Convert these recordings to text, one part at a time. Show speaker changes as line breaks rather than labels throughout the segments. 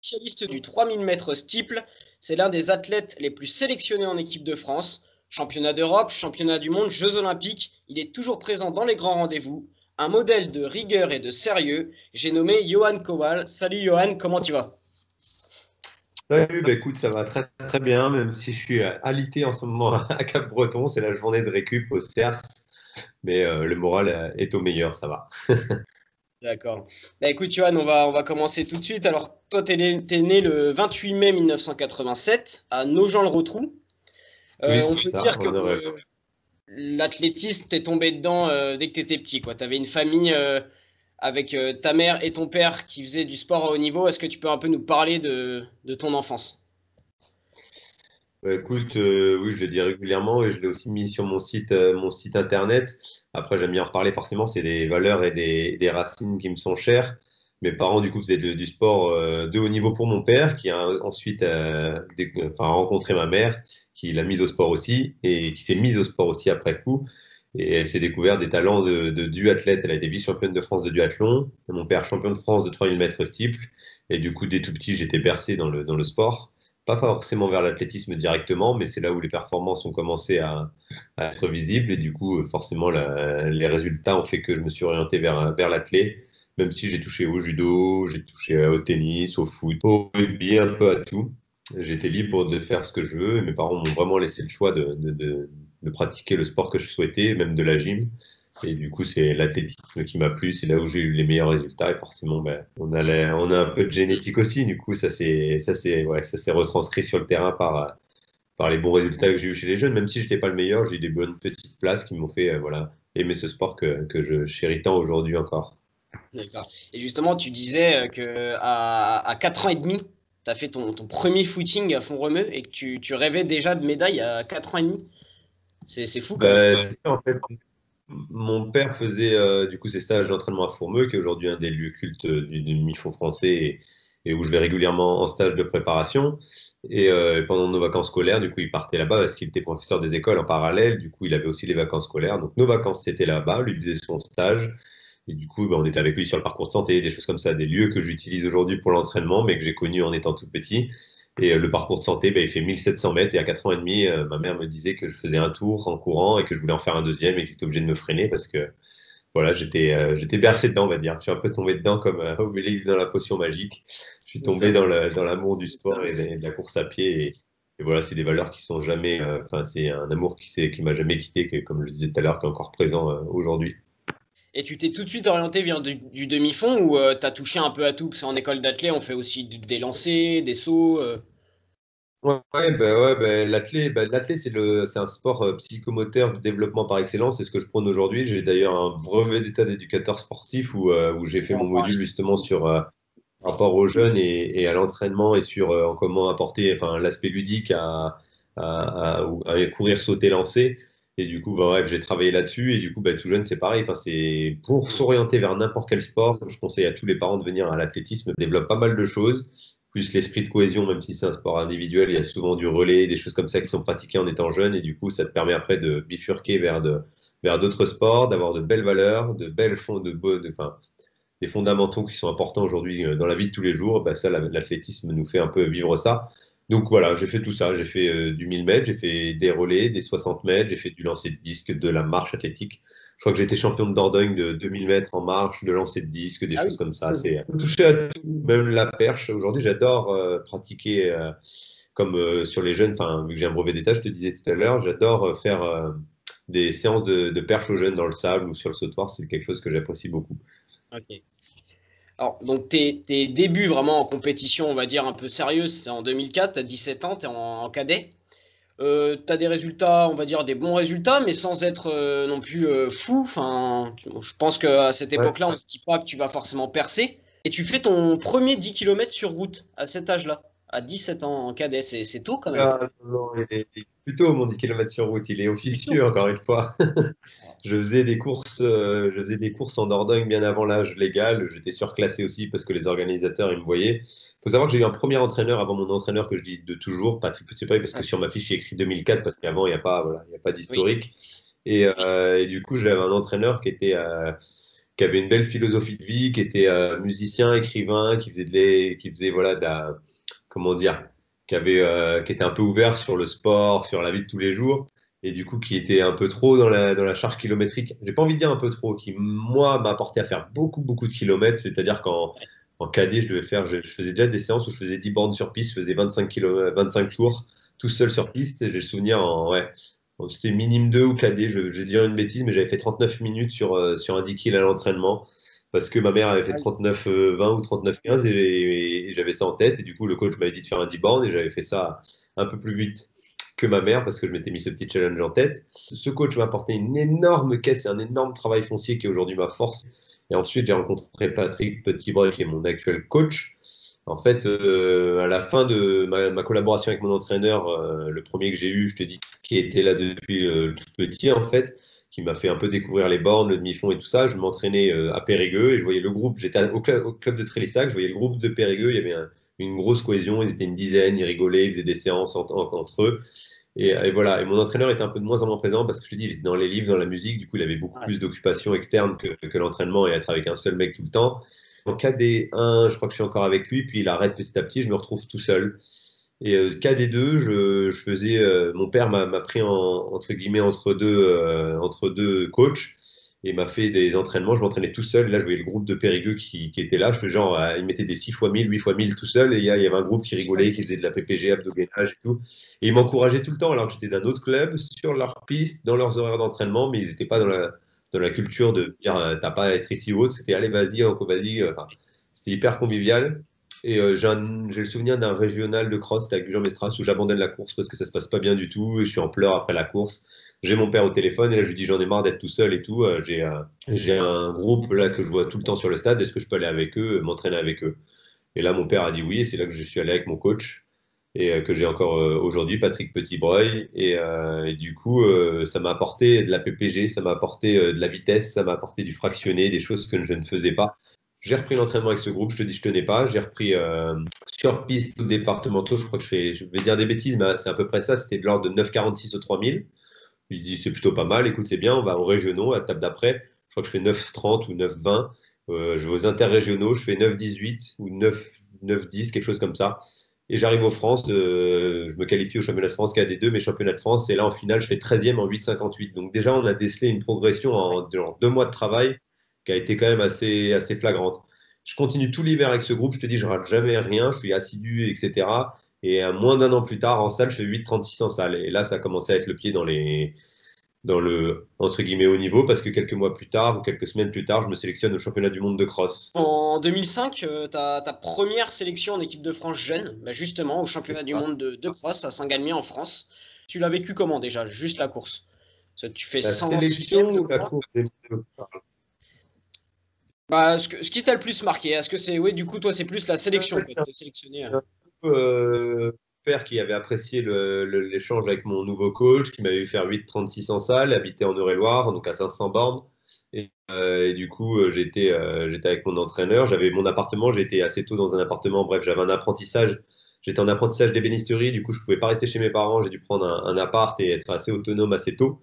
spécialiste du 3000 mètres steeple. C'est l'un des athlètes les plus sélectionnés en équipe de France. Championnat d'Europe, championnat du monde, Jeux olympiques, il est toujours présent dans les grands rendez-vous. Un modèle de rigueur et de sérieux. J'ai nommé Johan Kowal. Salut Johan, comment tu vas?
Salut, bah écoute, ça va très très bien, même si je suis alité en ce moment à Cap-Breton, c'est la journée de récup au CERS, mais le moral est au meilleur, ça va.
D'accord. Bah écoute Johan, on va commencer tout de suite. Alors toi, t'es né le 28 mai 1987 à Nogent-le-Rotrou.
Oui,
On
c'est
peut
ça,
dire que
on aurait.
l'athlétisme, t'es tombé dedans dès que t'étais petit, quoi. T'avais une famille avec ta mère et ton père qui faisaient du sport à haut niveau. Est-ce que tu peux un peu nous parler de ton enfance?
Bah, écoute, oui, je le dis régulièrement et je l'ai aussi mis sur mon site internet. Après, j'aime bien en reparler forcément, c'est des valeurs et des racines qui me sont chères. Mes parents, du coup, faisaient du sport de haut niveau pour mon père, qui a ensuite enfin, rencontré ma mère, qui l'a mise au sport aussi et qui s'est mise au sport aussi après coup. Et elle s'est découvert des talents de duathlète. Elle a été vice-championne de France de duathlon. Mon père, champion de France de 3000 mètres steeple. Et du coup, dès tout petit, j'étais bercé dans le sport. Pas forcément vers l'athlétisme directement, mais c'est là où les performances ont commencé à être visibles. Et du coup, forcément, les résultats ont fait que je me suis orienté vers l'athlé, même si j'ai touché au judo, j'ai touché au tennis, au foot, au rugby, un peu à tout. J'étais libre de faire ce que je veux et mes parents m'ont vraiment laissé le choix de pratiquer le sport que je souhaitais, même de la gym. Et du coup, c'est l'athlétisme qui m'a plu, c'est là où j'ai eu les meilleurs résultats. Et forcément, ben, on a un peu de génétique aussi. Du coup, ouais, ça s'est retranscrit sur le terrain par les bons résultats que j'ai eu chez les jeunes. Même si je n'étais pas le meilleur, j'ai eu des bonnes petites places qui m'ont fait voilà, aimer ce sport que je chéris tant aujourd'hui encore.
D'accord. Et justement, tu disais que à 4 ans et demi, tu as fait ton premier footing à Font-Romeu et que tu rêvais déjà de médaille à 4 ans et demi. C'est fou quand même.
Ben, c'est ça, en fait, mon père faisait du coup ses stages d'entraînement à Fourmeux, qui est aujourd'hui un des lieux cultes du demi-fond français et où je vais régulièrement en stage de préparation. Et pendant nos vacances scolaires, du coup, il partait là-bas parce qu'il était professeur des écoles en parallèle. Du coup, il avait aussi les vacances scolaires. Donc, nos vacances, c'était là-bas. Lui faisait son stage. Et du coup, ben, on était avec lui sur le parcours de santé, des choses comme ça, des lieux que j'utilise aujourd'hui pour l'entraînement, mais que j'ai connus en étant tout petit. Et le parcours de santé, ben, il fait 1700 mètres et à 4 ans et demi, ma mère me disait que je faisais un tour en courant et que je voulais en faire un deuxième et que j'étais obligé de me freiner parce que voilà, j'étais bercé dedans, on va dire. Je suis un peu tombé dedans comme Obélix dans la potion magique. Je suis
C'est
tombé
ça.
dans l'amour du sport et de la course à pied. Et voilà, c'est des valeurs qui sont jamais, enfin, c'est un amour qui m'a jamais quitté, comme je le disais tout à l'heure, qui est encore présent aujourd'hui.
Et tu t'es tout de suite orienté vers du demi-fond ou tu as touché un peu à tout? Parce qu'en école d'athlé, on fait aussi des lancers, des sauts.
L'athlé, c'est un sport psychomoteur de développement par excellence. C'est ce que je prône aujourd'hui. J'ai d'ailleurs un brevet d'état d'éducateur sportif où j'ai fait
On va
mon
en
module
parler.
justement sur par rapport aux jeunes et à l'entraînement et sur comment apporter enfin, l'aspect ludique à courir, sauter, lancer. Et du coup, bah, bref, j'ai travaillé là-dessus. Et du coup, bah, tout jeune, c'est pareil. Enfin, c'est pour
Mm.
s'orienter vers n'importe quel sport. Je conseille à tous les parents de venir à l'athlétisme. Ça développe pas mal de choses. Plus l'esprit de cohésion, même si c'est un sport individuel, il y a souvent du relais, des choses comme ça qui sont pratiquées en étant jeune. Et du coup, ça te permet après de bifurquer vers d'autres sports, d'avoir de belles valeurs, de belles fonds, enfin, des fondamentaux qui sont importants aujourd'hui dans la vie de tous les jours, bah, ça, l'athlétisme nous fait un peu vivre ça. Donc voilà, j'ai fait tout ça. J'ai fait du 1000 mètres, j'ai fait des relais, des 60 mètres, j'ai fait du lancer de disque, de la marche athlétique. Je crois que j'étais champion de Dordogne de 2000 mètres en marche, de lancer de disque, des
Ah
choses
oui.
comme ça. C'est touché à tout, même la perche. Aujourd'hui, j'adore pratiquer comme sur les jeunes, enfin, vu que j'ai un brevet d'état, je te disais tout à l'heure, j'adore faire des séances de perche aux jeunes dans le sable ou sur le sautoir. C'est quelque chose que j'apprécie beaucoup.
Ok. Alors, donc tes débuts vraiment en compétition, on va dire un peu sérieuse, c'est en 2004, tu as 17 ans, tu es en cadet. Tu as des résultats, on va dire des bons résultats, mais sans être non plus fou. Enfin, je pense qu'à cette
Ouais.
époque-là, on ne se dit pas que tu vas forcément percer. Et tu fais ton premier 10 kilomètres sur route à cet âge-là, à 17 ans en cadet. C'est tôt quand même.
Ah, non, il est plutôt mon 10 km sur route, il est
C'est tôt.
officieux encore une fois. Je faisais des courses en Dordogne bien avant l'âge légal. J'étais surclassé aussi parce que les organisateurs ils me voyaient. Il faut savoir que j'ai eu un premier entraîneur avant mon entraîneur que je dis de toujours, Patrick Petit parce que
Ouais.
sur ma fiche il y a écrit 2004 parce qu'avant il n'y a pas, voilà, il y a pas
Oui.
d'historique. Et du coup j'avais un entraîneur qui était qui avait une belle philosophie de vie, qui était musicien, écrivain, qui faisait voilà, comment dire, qui était un peu ouvert sur le sport, sur la vie de tous les jours, et du coup qui était un peu trop dans la charge kilométrique. J'ai pas envie de dire un peu trop, qui moi m'a apporté à faire beaucoup de kilomètres, c'est-à-dire en cadet, je faisais déjà des séances où je faisais 10 bornes sur piste, je faisais 25 tours tout seul sur piste, et j'ai le souvenir ouais, c'était minime 2 ou cadet, j'ai dit une bêtise, mais j'avais fait 39 minutes sur un 10 kg à l'entraînement parce que ma mère avait fait 39 20 ou 39 15 et j'avais ça en tête. Et du coup, le coach m'avait dit de faire un 10 bornes et j'avais fait ça un peu plus vite que ma mère parce que je m'étais mis ce petit challenge en tête. Ce coach m'a apporté une énorme caisse et un énorme travail foncier qui est aujourd'hui ma force. Et ensuite, j'ai rencontré Patrick Petitbreuil, qui est mon actuel coach. En fait, à la fin de ma collaboration avec mon entraîneur, le premier que j'ai eu, je te dis, qui était là depuis tout petit, en fait, qui m'a fait un peu découvrir les bornes, le demi-fond et tout ça. Je m'entraînais à Périgueux et je voyais le groupe, j'étais au club de Trélissac, je voyais le groupe de Périgueux, il y avait une grosse cohésion, ils étaient une dizaine, ils rigolaient, ils faisaient des séances entre eux. Et voilà, et mon entraîneur était un peu de moins en moins présent parce que je te dis, il était dans les livres, dans la musique, du coup, il avait beaucoup plus d'occupations externes que l'entraînement et être avec un seul mec tout le temps. En KD1, je crois que je suis encore avec lui, puis il arrête petit à petit, je me retrouve tout seul. Et KD2, je faisais, mon père m'a pris entre guillemets entre deux coachs et m'a fait des entraînements. Je m'entraînais tout seul. Et là, je voyais le groupe de Périgueux qui était là. Je fais genre, il mettait des 6 fois 1000, 8 fois 1000 tout seul. Et il y avait un groupe qui rigolait, qui faisait de la PPG, abdos-gainage et tout. Et ils m'encourageaient tout le temps, alors que j'étais d'un autre club, sur leur piste, dans leurs horaires d'entraînement, mais ils n'étaient pas dans la culture de dire, t'as pas à être ici ou autre. C'était, allez, vas-y, vas-y. Enfin, c'était hyper convivial. Et j'ai le souvenir d'un régional de cross, c'était avec Jean Mestras, où j'abandonne la course parce que ça se passe pas bien du tout. Et je suis en pleurs après la course. J'ai mon père au téléphone et là je lui dis j'en ai marre d'être tout seul et tout. J'ai un groupe là que je vois tout le temps sur le stade. Est-ce que je peux aller avec eux, m'entraîner avec eux? Et là mon père a dit oui et c'est là que je suis allé avec mon coach et que j'ai encore aujourd'hui, Patrick Petitbreuil. Et du coup, ça m'a apporté de la PPG, ça m'a apporté de la vitesse, ça m'a apporté du fractionné, des choses que je ne faisais pas. J'ai repris l'entraînement avec ce groupe, je te dis, je tenais pas. J'ai repris sur piste ou départementaux, je crois que je vais dire des bêtises, mais c'est à peu près ça. C'était de l'ordre de 9,46 au 3000. Il dit, c'est plutôt pas mal, écoute, c'est bien, on va aux régionaux, à la table d'après. Je crois que je fais 9,30 ou 9,20. Je vais aux interrégionaux, je fais 9,18 ou 9,10, quelque chose comme ça. Et j'arrive aux France, je me qualifie au championnat de France KD2, mes championnats de France, et là en finale, je fais 13e en 8,58. Donc déjà, on a décelé une progression en genre 2 mois de travail qui a été quand même assez flagrante. Je continue tout l'hiver avec ce groupe, je te dis, je rate jamais rien, je suis assidu, etc. Et moins d'un an plus tard, en salle, je fais 8,36 en salle. Et là, ça a commencé à être le pied dans le entre guillemets haut niveau, parce que quelques mois plus tard ou quelques semaines plus tard, je me sélectionne au championnat du monde de cross.
En 2005, ta première sélection en équipe de France jeune, bah justement au championnat du monde de cross à Saint-Galmier en France. Tu l'as vécu comment déjà, juste la course? Tu fais
La
106
sélection
mètres, je
ou la
crois.
course
Bah, ce qui t'a le plus marqué, est-ce que c'est, oui, du coup, toi, c'est plus la sélection que de te sélectionner.
un peu, père qui avait apprécié l'échange avec mon nouveau coach, qui m'avait fait faire 8,36 en salle, habité en Eure-et-Loire, donc à 500 bornes. Et du coup, j'étais avec mon entraîneur. J'avais mon appartement, j'étais assez tôt dans un appartement. Bref, j'avais un apprentissage. J'étais en apprentissage d'ébénisterie. Du coup, je ne pouvais pas rester chez mes parents. J'ai dû prendre un appart et être assez autonome assez tôt.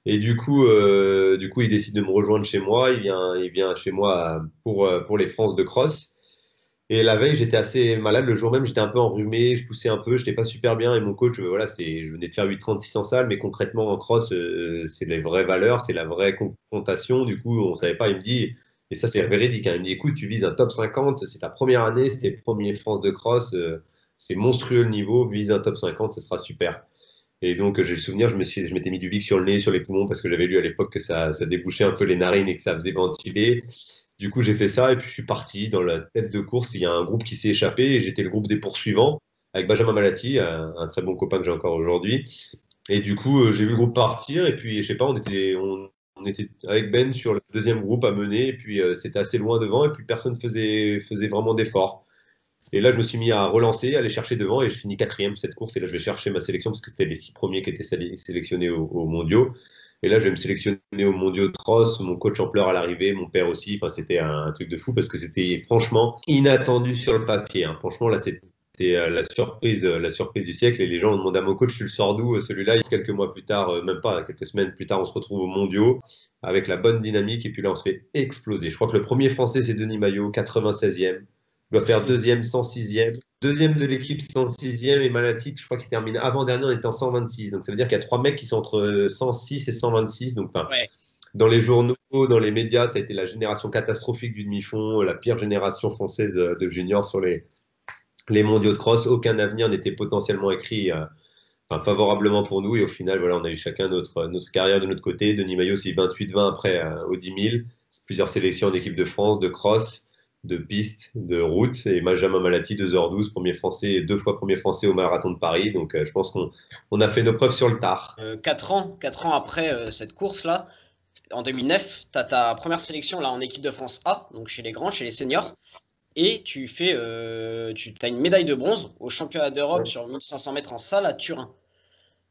Et du coup, il décide de me rejoindre chez moi. Il vient chez moi pour les France de cross. Et la veille, j'étais assez malade. Le jour même, j'étais un peu enrhumé, je poussais un peu, je n'étais pas super bien. Et mon coach, voilà, je venais de faire 8,36 en salle, mais concrètement, en cross, c'est les vraies valeurs, c'est la vraie confrontation. Du coup, on ne savait pas. Il me dit, et ça, c'est véridique, hein, il me dit, écoute, tu vises un top 50, c'est ta première année, c'est tes premiers France de cross, c'est monstrueux le niveau, vise un top 50, ce sera super. Et donc, j'ai le souvenir, je m'étais mis du Vic sur le nez, sur les poumons, parce que j'avais lu à l'époque que ça débouchait un peu les narines et que ça faisait ventiler. Du coup, j'ai fait ça et puis je suis parti dans la tête de course. Il y a un groupe qui s'est échappé et j'étais le groupe des poursuivants avec Benjamin Malati, un très bon copain que j'ai encore aujourd'hui. Et du coup, j'ai vu le groupe partir et puis, je sais pas, on était avec Ben sur le deuxième groupe à mener et puis c'était assez loin devant et puis personne faisait vraiment d'efforts. Et là, je me suis mis à relancer, à aller chercher devant et je finis quatrième cette course. Et là, je vais chercher ma sélection parce que c'était les 6 premiers qui étaient sélectionnés aux mondiaux. Et là, je vais me sélectionner aux mondiaux de cross. Mon coach en pleurs à l'arrivée, mon père aussi. Enfin, c'était un truc de fou parce que c'était franchement inattendu sur le papier, hein. Franchement, là, c'était c'était la surprise du siècle. Et les gens ont demandé à mon coach, tu le sors d'où celui-là? Quelques mois plus tard, même pas, quelques semaines plus tard, on se retrouve aux mondiaux avec la bonne dynamique. Et puis là, on se fait exploser. Je crois que le premier Français, c'est Denis Maillot, 96e. Il doit faire deuxième, 106e. Deuxième de l'équipe, 106e. Et Malatit, je crois qu'il termine avant-dernier en étant 126. Donc ça veut dire qu'il y a trois mecs qui sont entre 106 et 126. Donc, enfin,
Ouais.
dans les journaux, dans les médias, ça a été la génération catastrophique du demi-fond, la pire génération française de juniors sur les mondiaux de cross. Aucun avenir n'était potentiellement écrit enfin, favorablement pour nous. Et au final, voilà, on a eu chacun notre carrière de notre côté. Denis Maillot, c'est 28-20 après au 10 000. Plusieurs sélections en équipe de France, de cross, de piste, de route. Et Benjamin Malati, 2h12, premier français, 2 fois premier français au marathon de Paris. Donc je pense qu'on a fait nos preuves sur le tard.
4 ans après cette course-là, en 2009, tu as ta première sélection là, en équipe de France A, donc chez les grands, chez les seniors, et tu as une médaille de bronze au championnat d'Europe
Ouais,
sur 1500 mètres en salle à Turin.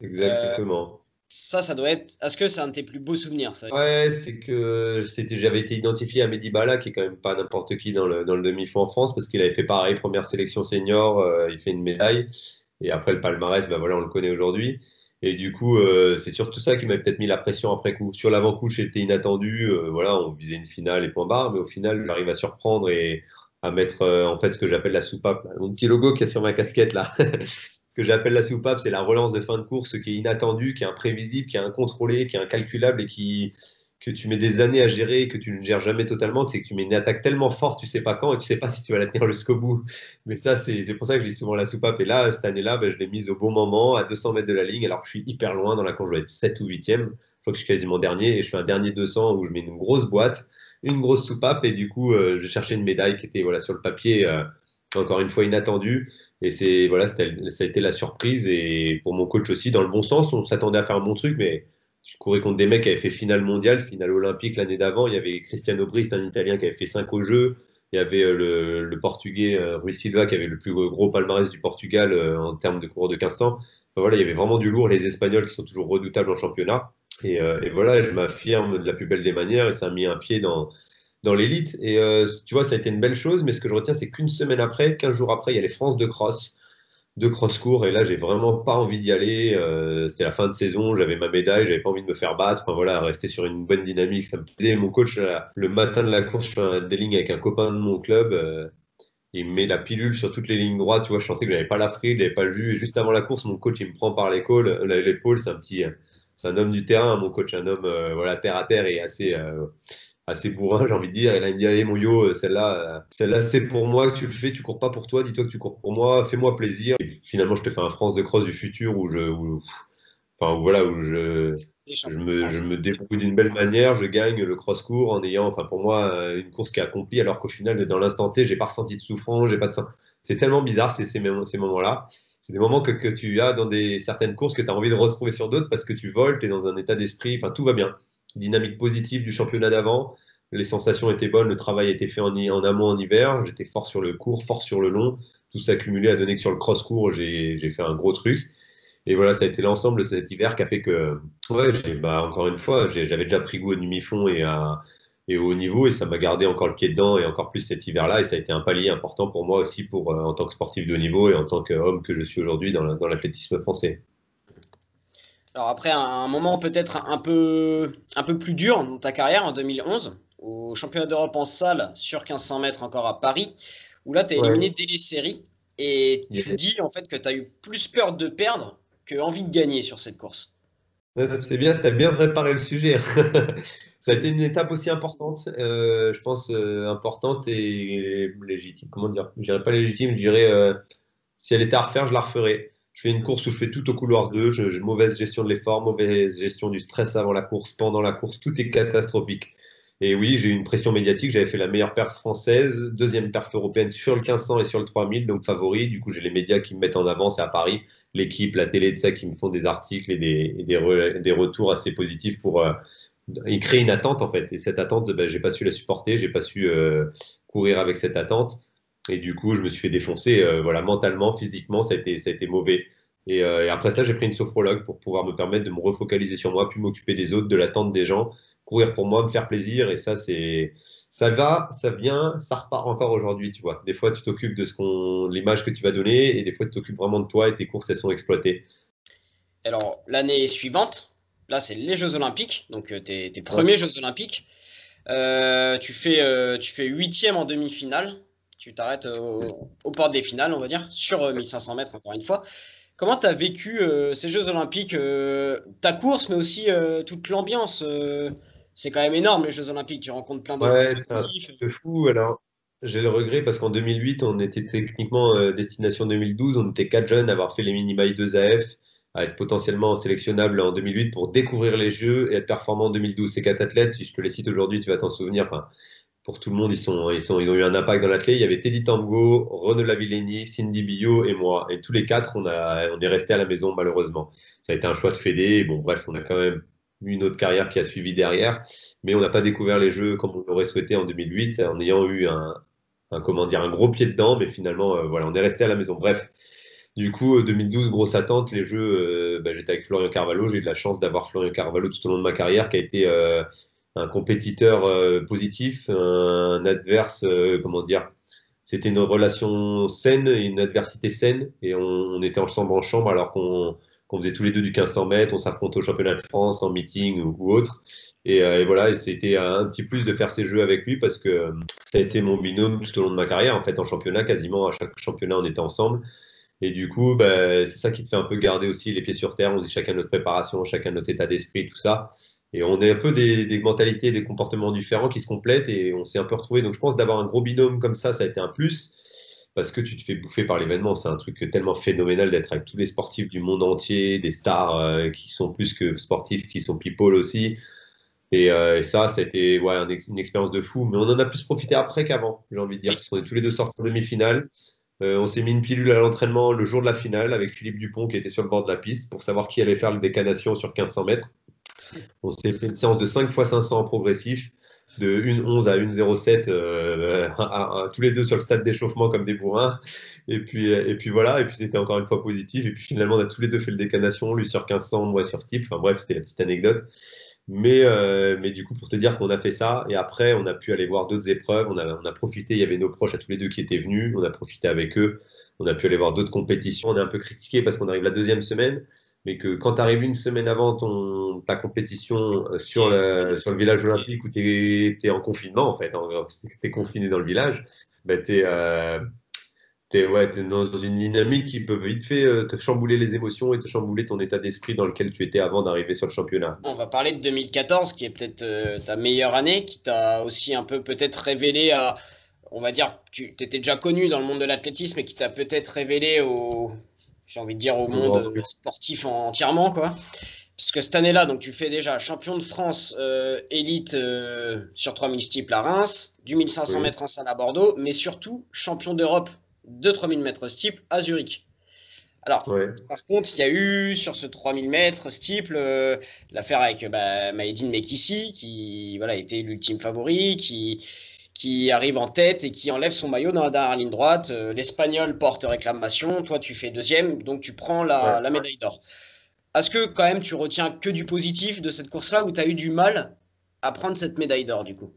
Euh,
exactement.
ça doit être. Est-ce que c'est un de tes plus beaux souvenirs ça?
Ouais, c'est que j'avais été identifié à Mehdi Bala, qui est quand même pas n'importe qui dans le demi-fond en France, parce qu'il avait fait pareil, première sélection senior, il fait une médaille, et après le palmarès, ben voilà, on le connaît aujourd'hui. Et du coup, c'est surtout ça qui m'a peut-être mis la pression après coup. Sur l'avant-coup, j'étais inattendu, voilà, on visait une finale et point barre, mais au final, j'arrive à surprendre et à mettre en fait ce que j'appelle la soupape, là. Mon petit logo qui est sur ma casquette là. Ce que j'appelle la soupape, c'est la relance de fin de course qui est inattendue, qui est imprévisible, qui est incontrôlée, qui est incalculable et que tu mets des années à gérer et que tu ne gères jamais totalement. C'est que tu mets une attaque tellement forte, tu sais pas quand et tu sais pas si tu vas la tenir jusqu'au bout. Mais ça, c'est pour ça que je dis souvent la soupape. Et là, cette année-là, ben, je l'ai mise au bon moment, à 200 mètres de la ligne, alors que je suis hyper loin dans la course. Je dois être 7 ou 8e. Je crois que je suis quasiment dernier et je fais un dernier 200 où je mets une grosse boîte, une grosse soupape et du coup, je cherchais une médaille qui était voilà, sur le papier, encore une fois inattendue. Et c'est voilà, ça a été la surprise et pour mon coach aussi dans le bon sens. On s'attendait à faire un bon truc, mais je courais contre des mecs qui avaient fait finale mondiale, finale olympique l'année d'avant. Il y avait Cristiano Brist, un Italien qui avait fait 5 au jeu. Il y avait le Portugais Rui Silva qui avait le plus gros palmarès du Portugal en termes de cours de 1500. Enfin, voilà, il y avait vraiment du lourd. Les Espagnols qui sont toujours redoutables en championnat. Et voilà, je m'affirme de la plus belle des manières et ça a mis un pied dans l'élite. Et tu vois, ça a été une belle chose, mais ce que je retiens, c'est qu'une semaine après, 15 jours après, il y a les France de cross court, et là, j'ai vraiment pas envie d'y aller. C'était la fin de saison, j'avais ma médaille, j'avais pas envie de me faire battre. Enfin voilà, rester sur une bonne dynamique, ça me plaisait. Mon coach, le matin de la course, je fais des lignes avec un copain de mon club. Il me met la pilule sur toutes les lignes droites. Tu vois, je sentais que j'avais pas la fride, j'avais pas le jus. Et juste avant la course, mon coach, il me prend par l'épaule. C'est un homme du terrain, mon coach, un homme voilà, terre à terre et assez bourrin, j'ai envie de dire. Et là, il me dit, allez, mon yo, celle-là, c'est pour moi que tu le fais. Tu cours pas pour toi. Dis-toi que tu cours pour moi. Fais-moi plaisir. Et finalement, je te fais un France de cross du futur enfin, voilà, où
Les
je
champions de
me, je
France.
me débrouille d'une belle manière. Je gagne le cross court en ayant, enfin, pour moi, une course qui est accomplie, alors qu'au final, dans l'instant T, j'ai pas ressenti de souffrance. J'ai pas de... C'est tellement bizarre, ces moments-là. C'est des moments que tu as dans certaines courses que tu as envie de retrouver sur d'autres parce que tu voles, tu es dans un état d'esprit, enfin, tout va bien. Dynamique positive du championnat d'avant. Les sensations étaient bonnes, le travail était fait en amont en hiver. J'étais fort sur le court, fort sur le long. Tout s'accumulait à donner que sur le cross-court, j'ai fait un gros truc. Et voilà, ça a été l'ensemble de cet hiver qui a fait que, ouais, bah, encore une fois, j'avais déjà pris goût au demi-fond et au haut niveau, et ça m'a gardé encore le pied dedans, et encore plus cet hiver-là. Et ça a été un palier important pour moi aussi, en tant que sportif de haut niveau et en tant qu'homme que je suis aujourd'hui dans l'athlétisme français.
Alors après un moment peut-être un peu plus dur dans ta carrière en 2011, au championnat d'Europe en salle sur 1500 mètres encore à Paris, où là tu es éliminé
Ouais.
dès les séries et tu
Yes.
dis en fait que tu as eu plus peur de perdre que envie de gagner sur cette course.
Ouais, ça c'est bien, tu as bien préparé le sujet. Ça a été une étape aussi importante, je pense, importante et légitime. Comment dire? Je dirais pas légitime, je dirais si elle était à refaire, je la referais. Je fais une course où je fais tout au couloir 2. J'ai mauvaise gestion de l'effort, mauvaise gestion du stress avant la course, pendant la course, tout est catastrophique. Et oui, j'ai eu une pression médiatique. J'avais fait la meilleure perf française, deuxième perf européenne sur le 1500 et sur le 3000, donc favori. Du coup, j'ai les médias qui me mettent en avant, c'est à Paris, l'équipe, la télé, de ça, qui me font des articles et des retours assez positifs pour ils créent une attente en fait. Et cette attente, ben, j'ai pas su la supporter, j'ai pas su courir avec cette attente. Et du coup, je me suis fait défoncer, voilà, mentalement, physiquement, ça a été mauvais. Et après ça, j'ai pris une sophrologue pour pouvoir me permettre de me refocaliser sur moi, puis m'occuper des autres, de l'attente des gens. courir pour moi, me faire plaisir. Et ça va, ça vient, ça repart encore aujourd'hui, tu vois. Des fois, tu t'occupes de l'image que tu vas donner et des fois, tu t'occupes vraiment de toi et tes courses, elles sont exploitées.
Alors, l'année suivante, là, c'est les Jeux Olympiques, donc tes
Ouais,
premiers Jeux Olympiques. Tu fais huitième en demi-finale. Tu t'arrêtes aux portes des finales, on va dire, sur 1500 mètres, encore une fois. Comment tu as vécu ces Jeux Olympiques, ta course, mais aussi toute l'ambiance c'est quand même énorme, les Jeux Olympiques. Tu rencontres plein d'autres
ouais, c'est un truc
sportifs.
de fou. Alors, j'ai le regret parce qu'en 2008, on était techniquement destination 2012. On était quatre jeunes à avoir fait les minima I2AF, à être potentiellement sélectionnables en 2008 pour découvrir les Jeux et être performants en 2012. Ces quatre athlètes, si je te les cite aujourd'hui, tu vas t'en souvenir. Enfin, pour tout le monde, ils ont eu un impact dans l'athlète. Il y avait Teddy Tango, Renaud Lavillenie, Cindy Billot et moi. Et tous les quatre, on est restés à la maison, malheureusement. Ça a été un choix de fédé. Bon, bref, on a quand même eu une autre carrière qui a suivi derrière. Mais on n'a pas découvert les Jeux comme on l'aurait souhaité en 2008, en ayant eu comment dire, un gros pied dedans. Mais finalement, voilà, on est resté à la maison. Bref. Du coup, 2012, grosse attente, les Jeux, j'étais avec Florian Carvalho. J'ai eu de la chance d'avoir Florian Carvalho tout au long de ma carrière, qui a été un compétiteur positif, un adverse, comment dire, c'était une relation saine et une adversité saine. Et on était ensemble en chambre alors qu'on faisait tous les deux du 1500 mètres, on s'affrontait au championnat de France, en meeting ou autre. Et voilà, et c'était un petit plus de faire ces jeux avec lui parce que ça a été mon binôme tout au long de ma carrière. En fait, en championnat, quasiment à chaque championnat, on était ensemble. Et du coup, c'est ça qui te fait un peu garder aussi les pieds sur terre. On se dit chacun notre préparation, chacun notre état d'esprit, tout ça. Et on est un peu des mentalités, des comportements différents qui se complètent et on s'est un peu retrouvés. Donc je pense d'avoir un gros binôme comme ça a été un plus parce que tu te fais bouffer par l'événement. C'est un truc tellement phénoménal d'être avec tous les sportifs du monde entier, des stars qui sont plus que sportifs, qui sont people aussi. Et ça a été ouais, une expérience de fou. Mais on en a plus profité après qu'avant, j'ai envie de dire.
Oui.
Parce qu'on est tous les deux sortis en demi-finale. On s'est mis une pilule à l'entraînement le jour de la finale avec Philippe Dupont qui était sur le bord de la piste pour savoir qui allait faire le décanation sur 1500 mètres. On s'est fait une séance de 5 fois 500 en progressif, de 1,11 à 1,07, tous les deux sur le stade d'échauffement comme des bourrins. Et puis voilà, et puis c'était encore une fois positif. Et puis finalement, on a tous les deux fait le décanation, lui sur 1500, moi sur steeple. Enfin bref, c'était la petite anecdote. Mais du coup, pour te dire qu'on a fait ça, et après, on a pu aller voir d'autres épreuves. On a profité, il y avait nos proches à tous les deux qui étaient venus. On a profité avec eux. On a pu aller voir d'autres compétitions. On est un peu critiqué parce qu'on arrive la deuxième semaine, mais que quand tu arrives une semaine avant ta compétition sur le village olympique où tu es en confinement, en fait, tu es confiné dans le village, ben, t'es dans une dynamique qui peut vite fait te chambouler les émotions et te chambouler ton état d'esprit dans lequel tu étais avant d'arriver sur le championnat.
On va parler de 2014, qui est peut-être ta meilleure année, qui t'a aussi un peu peut-être révélé à, on va dire, tu étais déjà connu dans le monde de l'athlétisme et qui t'a peut-être révélé j'ai envie de dire, au
Au
monde
grand public.
sportif entièrement, quoi. Parce que cette année-là, donc tu fais déjà champion de France élite sur 3000 steeple à Reims, du 1500
Oui,
mètres en salle à Bordeaux, mais surtout champion d'Europe de 3000 mètres steeple à Zurich. Alors,
ouais,
par contre, il y a eu sur ce 3000 mètres steeple l'affaire avec Maïdine Mekissi, qui voilà, était l'ultime favori, qui arrive en tête et qui enlève son maillot dans la dernière ligne droite. L'Espagnol porte réclamation, toi tu fais deuxième, donc tu prends
ouais.
la médaille d'or. Est-ce que quand même tu retiens que du positif de cette course-là ou tu as eu du mal à prendre cette médaille d'or du coup?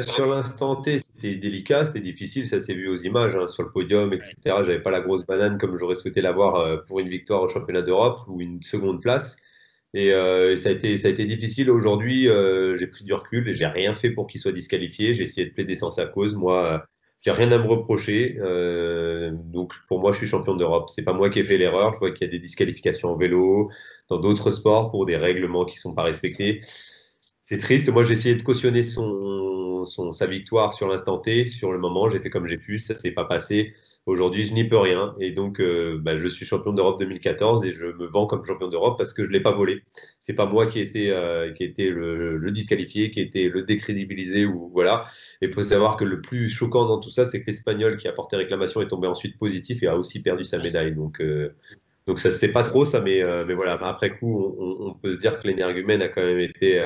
Sur l'instant T, c'était délicat, c'était difficile, ça s'est vu aux images, hein, sur le podium, etc. J'avais pas la grosse banane comme j'aurais souhaité l'avoir pour une victoire au championnat d'Europe ou une seconde place. Et ça a été difficile. Aujourd'hui, j'ai pris du recul et j'ai rien fait pour qu'il soit disqualifié. J'ai essayé de plaider sans sa cause. Moi, j'ai rien à me reprocher. Donc, pour moi, je suis champion d'Europe. C'est pas moi qui ai fait l'erreur. Je vois qu'il y a des disqualifications en vélo, dans d'autres sports pour des règlements qui sont pas respectés. C'est triste. Moi, j'ai essayé de cautionner sa victoire sur l'instant T, sur le moment. J'ai fait comme j'ai pu. Ça s'est pas passé. Aujourd'hui, je n'y peux rien. Et donc, je suis champion d'Europe 2014 et je me vends comme champion d'Europe parce que je ne l'ai pas volé. C'est pas moi qui ai été le disqualifié, qui a été le décrédibilisé. Ou, voilà. Et il faut savoir que le plus choquant dans tout ça, c'est que l'Espagnol qui a porté réclamation est tombé ensuite positif et a aussi perdu sa médaille. Donc ça se sait pas trop ça, mais voilà. Après coup, on peut se dire que l'énergumène a quand même été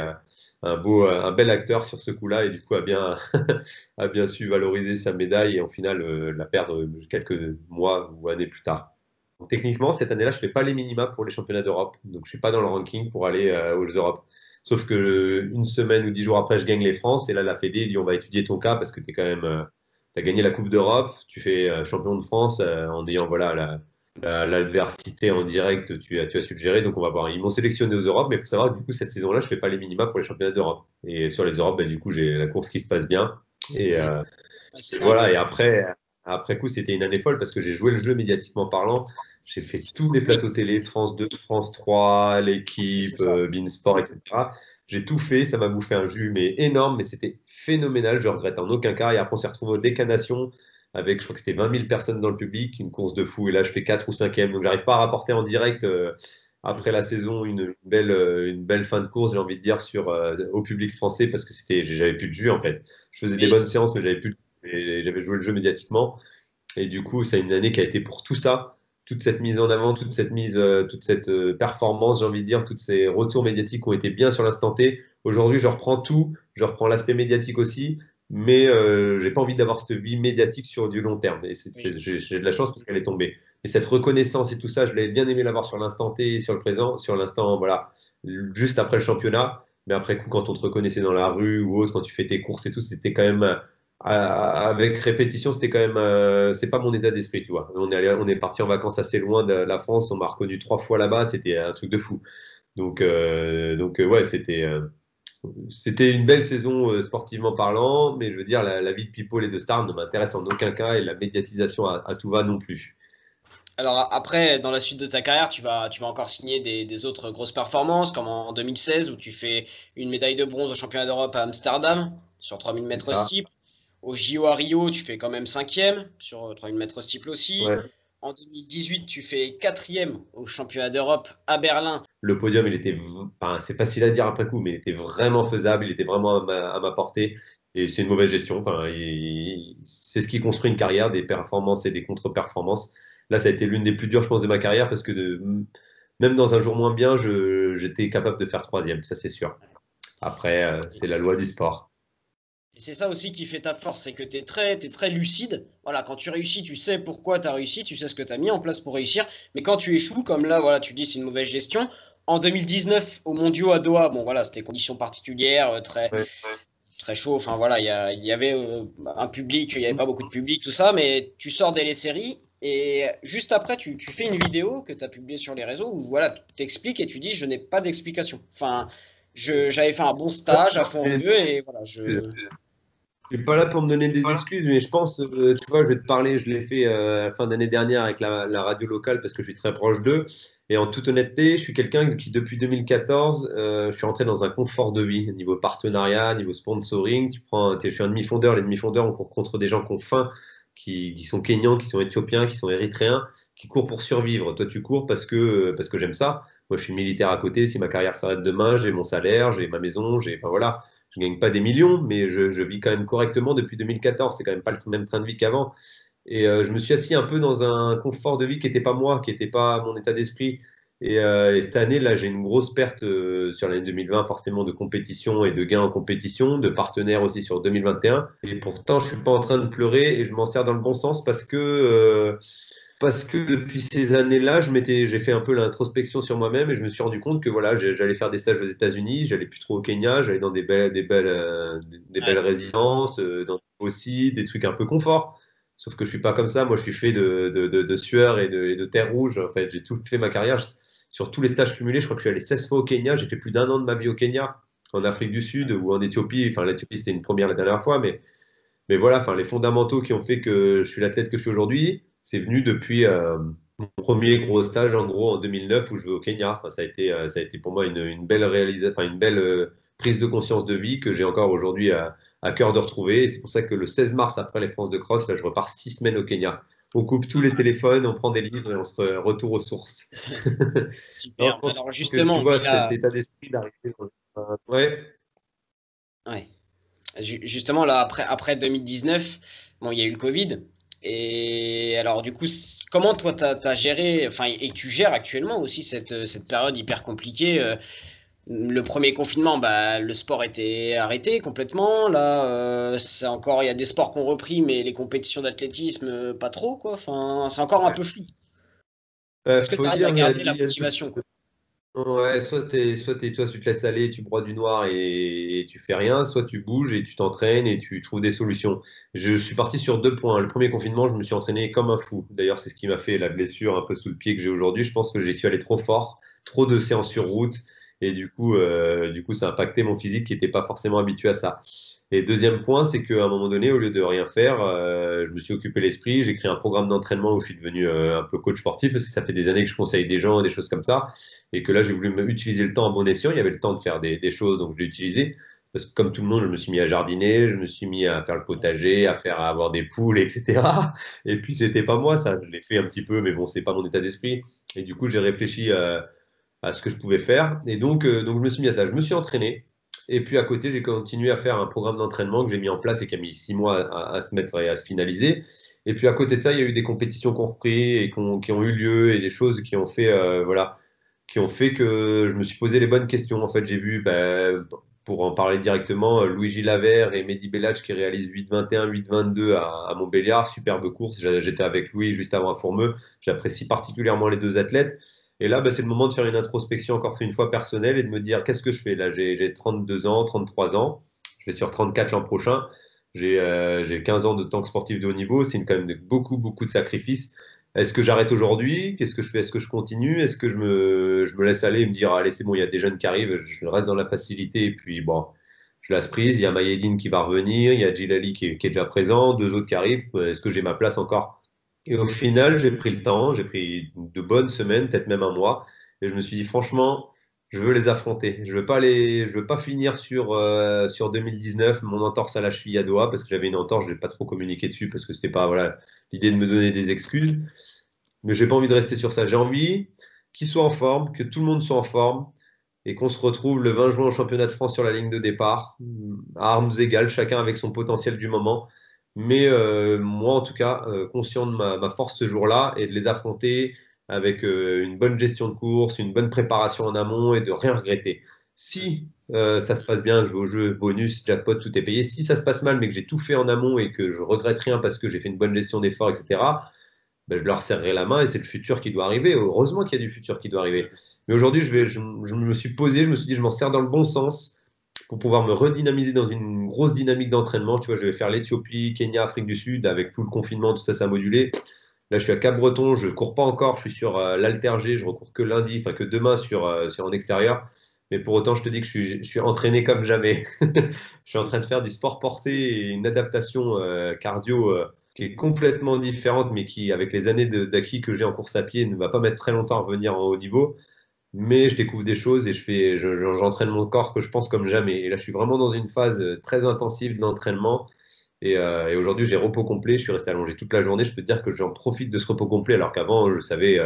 un bel acteur sur ce coup-là et du coup a bien su valoriser sa médaille et en final la perdre quelques mois ou années plus tard. Donc, techniquement, cette année-là, je fais pas les minima pour les championnats d'Europe, donc je suis pas dans le ranking pour aller aux Jeux Europes. Sauf que une semaine ou 10 jours après, je gagne les France. Et là, la Fédé dit on va étudier ton cas parce que tu es quand même, t'as gagné la Coupe d'Europe, tu fais champion de France en ayant voilà, l'adversité en direct, tu as su le gérer. Donc on va voir. Ils m'ont sélectionné aux Europes, mais il faut savoir que du coup, cette saison-là, je fais pas les minima pour les championnats d'Europe. Et sur les Europes, ben, du coup, j'ai la course qui se passe bien. Et,
Mhm.
euh,
Ouais, c'est
et
dingue.
voilà. Et après coup, c'était une année folle parce que j'ai joué le jeu médiatiquement parlant. J'ai fait tous les
Oui,
plateaux télé, France 2, France 3,
c'est
l'équipe,
ça.
Beansport, etc. J'ai tout fait, ça m'a bouffé un jus, mais énorme, mais c'était phénoménal. Je regrette en aucun cas. Et après, on s'est retrouvé aux décanations avec, je crois que c'était 20 000 personnes dans le public, une course de fou. Et là, je fais 4 ou 5e. Donc, j'arrive pas à rapporter en direct après la saison une belle fin de course, j'ai envie de dire, au public français parce que j'avais plus de jus en fait. Je faisais des
Oui,
bonnes
c'est ça.
séances, mais j'avais plus de et j'avais joué le jeu médiatiquement. Et du coup, c'est une année qui a été pour tout ça, toute cette mise en avant, toute cette performance, j'ai envie de dire, tous ces retours médiatiques ont été bien sur l'instant T. Aujourd'hui, je reprends tout, je reprends l'aspect médiatique aussi, mais j'ai pas envie d'avoir cette vie médiatique sur du long terme. Et
Oui.
j'ai de la chance parce qu'elle est tombée. Et cette reconnaissance et tout ça, je l'ai bien aimé l'avoir sur l'instant T, sur le présent, sur l'instant, voilà, juste après le championnat. Mais après coup, quand on te reconnaissait dans la rue ou autre, quand tu fais tes courses et tout, c'était quand même avec répétition, c'était quand même, c'est pas mon état d'esprit, tu vois. On est parti en vacances assez loin de la France, on m'a reconnu 3 fois là-bas, c'était un truc de fou. Donc ouais, c'était une belle saison sportivement parlant, mais je veux dire, la vie de People et de Star ne m'intéresse en aucun cas et la médiatisation à tout va non plus.
Alors après, dans la suite de ta carrière, tu vas encore signer des autres grosses performances, comme en 2016 où tu fais une médaille de bronze au championnat d'Europe à Amsterdam sur 3000
C'est
mètres
ça.
steeple. Au JO à Rio, tu fais quand même cinquième sur 3000 mètres steeple aussi.
Ouais.
En 2018, tu fais quatrième au championnat d'Europe à Berlin.
Le podium, enfin, c'est facile à dire après coup, mais il était vraiment faisable, il était vraiment à ma portée. Et c'est une mauvaise gestion. Enfin, c'est ce qui construit une carrière, des performances et des contre-performances. Là, ça a été l'une des plus dures, je pense, de ma carrière parce que même dans un jour moins bien, j'étais capable de faire troisième, ça c'est sûr. Après, c'est la loi du sport.
Et c'est ça aussi qui fait ta force, c'est que t'es très lucide. Voilà, quand tu réussis, tu sais pourquoi tu as réussi, tu sais ce que tu as mis en place pour réussir. Mais quand tu échoues, comme là, voilà, tu dis c'est une mauvaise gestion. En 2019, au Mondiaux à Doha, bon voilà, c'était conditions particulières, très,
Ouais.
très chaud. Enfin voilà, il y avait un public, il n'y avait pas beaucoup de public, tout ça, mais tu sors des séries et juste après, tu fais une vidéo que tu as publiée sur les réseaux où voilà, tu t'expliques et tu dis je n'ai pas d'explication. Enfin, j'avais fait un bon stage à Font-Rieu et voilà,
Je suis pas là pour me donner des excuses, mais je pense, tu vois, je vais te parler, je l'ai fait à la fin d'année dernière avec la radio locale parce que je suis très proche d'eux. Et en toute honnêteté, je suis quelqu'un qui, depuis 2014, je suis rentré dans un confort de vie, niveau partenariat, niveau sponsoring. Je suis un demi-fondeur. Les demi-fondeurs, on court contre des gens qui ont faim, qui sont Kenyans, qui sont Éthiopiens, qui sont Érythréens, qui courent pour survivre. Toi, tu cours parce que j'aime ça. Moi, je suis militaire à côté. Si ma carrière s'arrête demain, j'ai mon salaire, j'ai ma maison, enfin voilà, je gagne pas des millions, mais je vis quand même correctement depuis 2014. C'est quand même pas le même train de vie qu'avant. Et je me suis assis un peu dans un confort de vie qui n'était pas moi, qui n'était pas mon état d'esprit. Et cette année, là, j'ai une grosse perte sur l'année 2020, forcément, de compétition et de gains en compétition, de partenaires aussi sur 2021. Et pourtant, je suis pas en train de pleurer et je m'en sers dans le bon sens parce que depuis ces années-là, j'ai fait un peu l'introspection sur moi-même et je me suis rendu compte que voilà, j'allais faire des stages aux États-Unis, j'allais plus trop au Kenya, j'allais dans des belles
ouais.
résidences, aussi des trucs un peu confort. Sauf que je suis pas comme ça. Moi, je suis fait de sueur et de terre rouge. En fait, j'ai tout fait ma carrière. Sur tous les stages cumulés, je crois que je suis allé 16 fois au Kenya. J'ai fait plus d'un an de ma vie au Kenya, en Afrique du Sud ou en Éthiopie. Enfin, l'Éthiopie, c'était une première la dernière fois, mais voilà, enfin, les fondamentaux qui ont fait que je suis l'athlète que je suis aujourd'hui, c'est venu depuis mon premier gros stage, en gros, en 2009, où je vais au Kenya. Enfin, ça a été pour moi une belle réalisation, enfin, une belle prise de conscience de vie que j'ai encore aujourd'hui à cœur de retrouver. Et c'est pour ça que le 16 mars, après les France de Cross, là, je repars 6 semaines au Kenya. On coupe tous les téléphones, on prend des livres et on se retourne aux sources. Non, je
Super.
pense
Alors
que tu
justement,
vois
oui,
cet
là,
état d'esprit d'arriver. Ouais.
ouais. Justement, là, après 2019, bon, il y a eu le Covid. Et alors, du coup, comment toi, t'as géré, enfin, et tu gères actuellement aussi cette période hyper compliquée. Le premier confinement, bah, le sport était arrêté complètement. Là, c'est encore, il y a des sports qui ont repris, mais les compétitions d'athlétisme, pas trop, quoi. Enfin, c'est encore un peu flou. Est-ce que tu
Faut
arrives à
dire,
garder la motivation, quoi?
Ouais, soit tu te laisses aller, tu broies du noir et tu fais rien, soit tu bouges et tu t'entraînes et tu trouves des solutions. Je suis parti sur 2 points. Le premier confinement, je me suis entraîné comme un fou. D'ailleurs, c'est ce qui m'a fait la blessure un peu sous le pied que j'ai aujourd'hui. Je pense que j'ai su aller trop fort, trop de séances sur route et du coup, ça a impacté mon physique qui n'était pas forcément habitué à ça. Et deuxième point, c'est qu'à un moment donné, au lieu de rien faire, je me suis occupé l'esprit. J'ai créé un programme d'entraînement où je suis devenu un peu coach sportif parce que ça fait des années que je conseille des gens, des choses comme ça. Et que là, j'ai voulu utiliser le temps à bon escient. Il y avait le temps de faire des choses, donc je l'ai utilisé. Parce que comme tout le monde, je me suis mis à jardiner, je me suis mis à faire le potager, à avoir des poules, etc. Et puis, c'était pas moi, ça. Je l'ai fait un petit peu, mais bon, c'est pas mon état d'esprit. Et du coup, j'ai réfléchi à ce que je pouvais faire. Et donc, je me suis mis à ça. Je me suis entraîné. Et puis, à côté, j'ai continué à faire un programme d'entraînement que j'ai mis en place et qui a mis 6 mois à se mettre et à se finaliser. Et puis, à côté de ça, il y a eu des compétitions qu'on repris et qui ont eu lieu et des choses qui ont fait, voilà, qui ont fait que je me suis posé les bonnes questions. En fait, j'ai vu, pour en parler directement, Luigi Lavert et Mehdi Bellach qui réalisent 8,21, 8,22 à Montbéliard. Superbe course. J'étais avec Louis juste avant à Fourmeux. J'apprécie particulièrement les deux athlètes. Et là, c'est le moment de faire une introspection encore une fois personnelle et de me dire qu'est-ce que je fais là. J'ai 32 ans, 33 ans. Je vais sur 34 l'an prochain. J'ai 15 ans de tank sportif de haut niveau. C'est quand même beaucoup, beaucoup de sacrifices. Est-ce que j'arrête aujourd'hui? Qu'est-ce que je fais? Est-ce que je continue? Est-ce que je me laisse aller et me dire, allez, c'est bon, il y a des jeunes qui arrivent, je reste dans la facilité et puis bon, je laisse prise. Il y a Mayedine qui va revenir, il y a Djilali qui est déjà présent, deux autres qui arrivent. Est-ce que j'ai ma place encore? Et au final, j'ai pris le temps, j'ai pris de bonnes semaines, peut-être même un mois, et je me suis dit, franchement, je veux les affronter. Je veux pas finir sur 2019, mon entorse à la cheville à Doha, parce que j'avais une entorse, je n'ai pas trop communiqué dessus, parce que c'était pas, voilà, l'idée de me donner des excuses. Mais j'ai pas envie de rester sur ça. J'ai envie qu'ils soient en forme, que tout le monde soit en forme et qu'on se retrouve le 20 juin au championnat de France sur la ligne de départ, à armes égales, chacun avec son potentiel du moment. Mais moi, en tout cas, conscient de ma force ce jour-là et de les affronter avec une bonne gestion de course, une bonne préparation en amont et de rien regretter. Si ça se passe bien, je vais au jeu, bonus, jackpot, tout est payé. Si ça se passe mal, mais que j'ai tout fait en amont et que je regrette rien parce que j'ai fait une bonne gestion d'efforts, etc., je leur serrerai la main et c'est le futur qui doit arriver. Heureusement qu'il y a du futur qui doit arriver. Mais aujourd'hui, je me suis posé, je me suis dit, je m'en sers dans le bon sens pour pouvoir me redynamiser dans une grosse dynamique d'entraînement. Tu vois, je vais faire l'Éthiopie, Kenya, Afrique du Sud avec tout le confinement, tout ça, ça a modulé. Là, je suis à Cap-Breton, je ne cours pas encore, je suis sur l'Altergé, je recours que lundi, enfin que demain sur en extérieur. Mais pour autant, je te dis que je suis entraîné comme jamais. Je suis en train de faire du sport porté et une adaptation cardio qui est complètement différente, mais qui, avec les années d'acquis que j'ai en course à pied, ne va pas mettre très longtemps à revenir en haut niveau. Mais je découvre des choses et j'entraîne mon corps que je pense comme jamais. Et là, je suis vraiment dans une phase très intensive d'entraînement. Et aujourd'hui, j'ai repos complet. Je suis resté allongé toute la journée. Je peux te dire que j'en profite de ce repos complet, alors qu'avant, je savais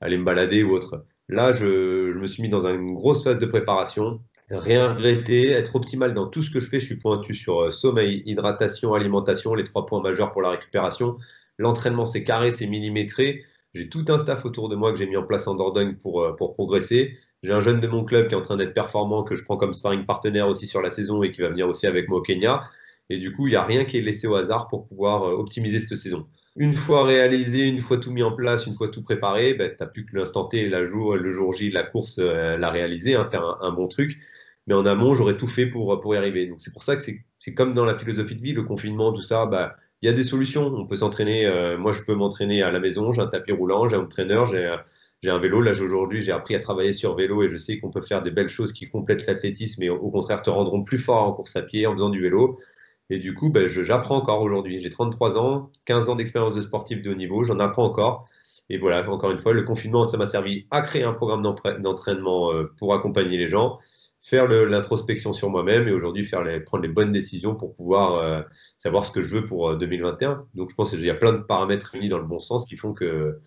aller me balader ou autre. Là, je me suis mis dans une grosse phase de préparation. Rien regretter, être optimal dans tout ce que je fais. Je suis pointu sur sommeil, hydratation, alimentation, les 3 points majeurs pour la récupération. L'entraînement, c'est carré, c'est millimétré. J'ai tout un staff autour de moi que j'ai mis en place en Dordogne pour progresser. J'ai un jeune de mon club qui est en train d'être performant, que je prends comme sparring partenaire aussi sur la saison et qui va venir aussi avec moi au Kenya. Et du coup, il n'y a rien qui est laissé au hasard pour pouvoir optimiser cette saison. Une fois réalisé, une fois tout mis en place, une fois tout préparé, ben, tu n'as plus que l'instant T, le jour J de la course, la réaliser, hein, faire un bon truc. Mais en amont, j'aurais tout fait pour y arriver. Donc c'est pour ça que c'est comme dans la philosophie de vie, le confinement, tout ça, bah, il y a des solutions. On peut s'entraîner. Moi, je peux m'entraîner à la maison. J'ai un tapis roulant, j'ai un entraîneur, j'ai un vélo. Là, aujourd'hui, j'ai appris à travailler sur vélo et je sais qu'on peut faire des belles choses qui complètent l'athlétisme et au contraire te rendront plus fort en course à pied en faisant du vélo. Et du coup, j'apprends encore aujourd'hui. J'ai 33 ans, 15 ans d'expérience de sportif de haut niveau, j'en apprends encore. Et voilà, encore une fois, le confinement, ça m'a servi à créer un programme d'entraînement pour accompagner les gens, faire l'introspection sur moi-même et aujourd'hui prendre les bonnes décisions pour pouvoir savoir ce que je veux pour 2021. Donc je pense qu'il y a plein de paramètres réunis dans le bon sens qui font que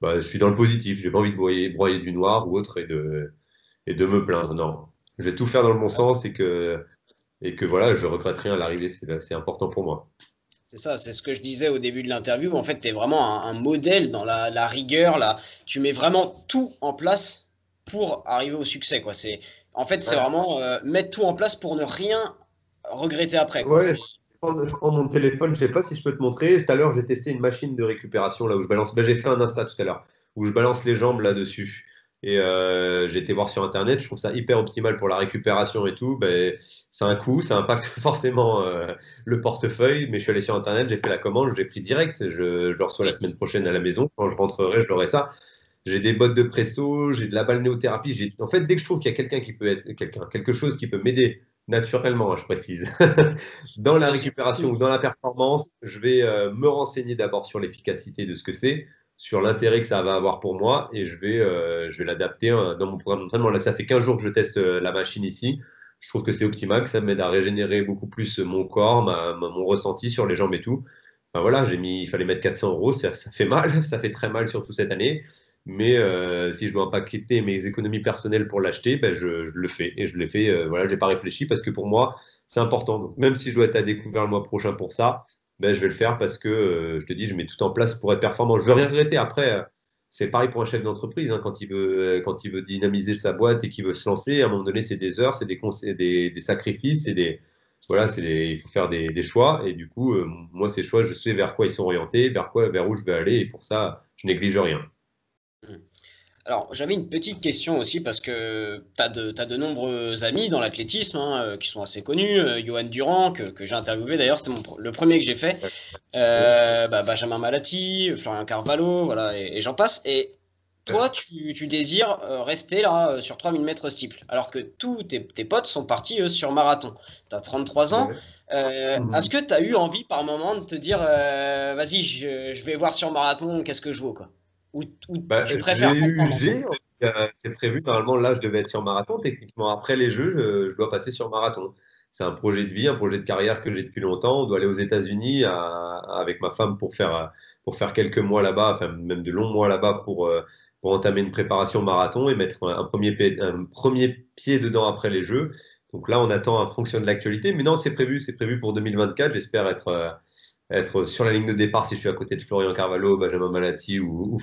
je suis dans le positif. J'ai pas envie de broyer du noir ou autre et de me plaindre. Non, je vais tout faire dans le bon
Ah,
sens et que voilà, je regrette rien à l'arrivée, c'est important pour moi.
c'est ça, c'est ce que je disais au début de l'interview. En fait, tu es vraiment un modèle dans la rigueur. Là. Tu mets vraiment tout en place pour arriver au succès. Quoi. En fait, c'est
Ouais,
vraiment mettre tout en place pour ne rien regretter après. Quoi.
ouais, je prends mon téléphone, je sais pas si je peux te montrer. Tout à l'heure, j'ai testé une machine de récupération là où je balance. J'ai fait un Insta tout à l'heure où je balance les jambes là-dessus. Et j'ai été voir sur Internet, je trouve ça hyper optimal pour la récupération et tout. Ben, c'est un coût, ça impacte forcément le portefeuille, mais je suis allé sur Internet, j'ai fait la commande, j'ai pris direct. Je le reçois la
Oui.
semaine prochaine à la maison. Quand je rentrerai, je l'aurai ça. J'ai des bottes de presto, j'ai de la balnéothérapie. En fait, dès que je trouve qu'il y a quelqu'un qui peut être quelque chose qui peut m'aider naturellement, hein, je précise, dans la
Bien sûr.
récupération ou dans la performance, je vais me renseigner d'abord sur l'efficacité de ce que c'est, sur l'intérêt que ça va avoir pour moi, et je vais l'adapter dans mon programme d'entraînement. Là, ça fait 15 jours que je teste la machine ici. Je trouve que c'est optimal, que ça m'aide à régénérer beaucoup plus mon corps, mon ressenti sur les jambes et tout. Enfin, voilà, il fallait mettre 400 euros, ça fait mal, ça fait très mal, surtout cette année. Mais si je dois empaqueter mes économies personnelles pour l'acheter, ben je le fais. Et je le fais, voilà, je n'ai pas réfléchi parce que pour moi, c'est important. Donc, même si je dois être à découvert le mois prochain pour ça, ben, je vais le faire parce que, je te dis, je mets tout en place pour être performant. Je ne veux rien regretter. Après, c'est pareil pour un chef d'entreprise. Hein, quand il veut dynamiser sa boîte et qu'il veut se lancer, à un moment donné, c'est des heures, c'est des sacrifices, voilà, il faut faire des choix. Et du coup, moi, ces choix, je sais vers quoi ils sont orientés, vers où je vais aller. Et pour ça, je néglige rien.
Alors, j'avais une petite question aussi parce que t'as de nombreux amis dans l'athlétisme hein, qui sont assez connus. Johan Durand, que j'ai interviewé d'ailleurs, c'était le premier que j'ai fait. Benjamin Malati, Florian Carvalho, voilà, et j'en passe. Et toi, tu désires rester là sur 3000 mètres steeple, alors que tous tes potes sont partis sur marathon. Tu as 33 ans.
Ouais.
Est-ce
Mhm.
que tu as eu envie par moment de te dire vas-y, je vais voir sur marathon, qu'est-ce que je vaux, quoi? Ou
Bah,
tu préfères attendre un peu?
c'est prévu. Normalement, là, je devais être sur marathon. Techniquement, après les Jeux, je dois passer sur marathon. C'est un projet de vie, un projet de carrière que j'ai depuis longtemps. On doit aller aux États-Unis avec ma femme pour faire quelques mois là-bas, enfin même de longs mois là-bas pour entamer une préparation marathon et mettre un premier pied dedans après les Jeux. Donc là, on attend en fonction de l'actualité. Mais non, c'est prévu pour 2024. J'espère être sur la ligne de départ si je suis à côté de Florian Carvalho, Benjamin Malati ou